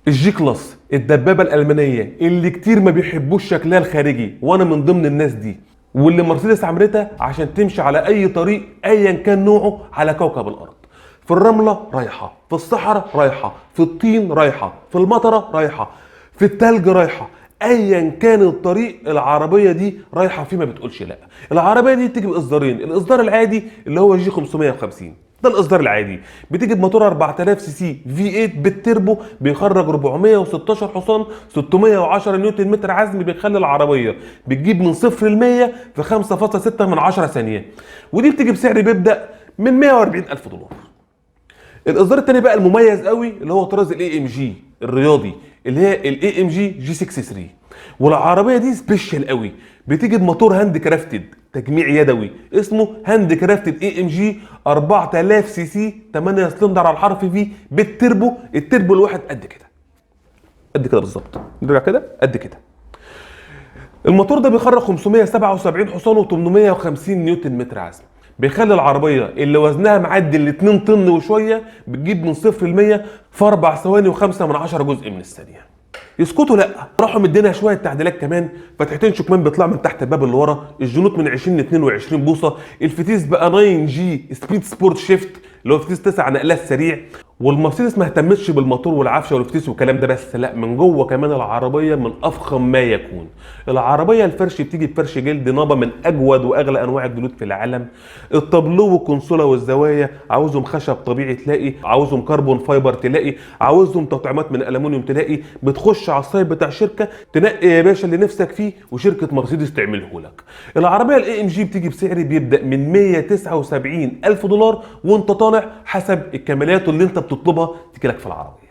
الجي كلاس الدبابه الالمانيه اللي كتير ما بيحبوش شكلها الخارجي، وانا من ضمن الناس دي، واللي مرسيدس عملتها عشان تمشي على اي طريق ايا كان نوعه على كوكب الارض. في الرمله رايحه، في الصحراء رايحه، في الطين رايحه، في المطره رايحه، في التلج رايحه، ايا كان الطريق العربيه دي رايحه فيه ما بتقولش لا. العربيه دي بتيجي باصدارين، الاصدار العادي اللي هو جي 550، ده الاصدار العادي، بتيجي بموتور 4000 سي سي في 8 بالتربو، بيخرج 416 حصان، 610 نيوتن متر عزم، بيخلي العربيه بتجيب من 0 ل 100 في 5.6 من 10 ثانيه، ودي بتيجي بسعر بيبدا من 140,000 دولار. الاصدار الثاني بقى المميز قوي اللي هو طراز الاي ام جي الرياضي، اللي هي الاي ام جي جي 63، والعربيه دي سبيشال قوي، بتيجي بموتور هاند كرافتد تجميع يدوي اسمه هاند كرافتد اي ام جي 4000 سي سي 8 سلندر على الحرف في بالتربو، التربو الواحد قد كده، قد كده بالظبط، نرجع كده قد كده. الموتور ده بيخرج 577 حصان و850 نيوتن متر عزم، بيخلي العربيه اللي وزنها معدي ال 2 طن وشويه بتجيب من 0 ل 100 في 4 ثواني و5 من 10 جزء من الثانيه. يسكتوا لا، راحوا مدينها شويه تعديلات كمان، فتحتين شكمان بيطلع من تحت الباب اللي ورا، الجنوط من 20 ل 22 بوصه، الفتيس بقى 9 جي سبيد سبورت شيفت اللي هو فتيس 9 نقلات سريع. والمرسيدس ما اهتمتش بالموتور والعفشه والفتيس والكلام ده بس، لا، من جوه كمان العربيه من افخم ما يكون. العربيه الفرش بتيجي بفرش جلد نابا من اجود واغلى انواع الجلود في العالم. الطابلو والكونسوله والزوايا عاوزهم خشب طبيعي تلاقي، عاوزهم كربون فايبر تلاقي، عاوزهم تطعيمات من الالومنيوم تلاقي. بتخش على السايت بتاع شركه تنقي يا باشا اللي نفسك فيه وشركه مرسيدس تعمله لك. العربيه الاي ام جي بتيجي بسعر بيبدا من 179,000 دولار وانت طالع، حسب الكماليات اللي انت بتطلبها تجي لك في العربيه.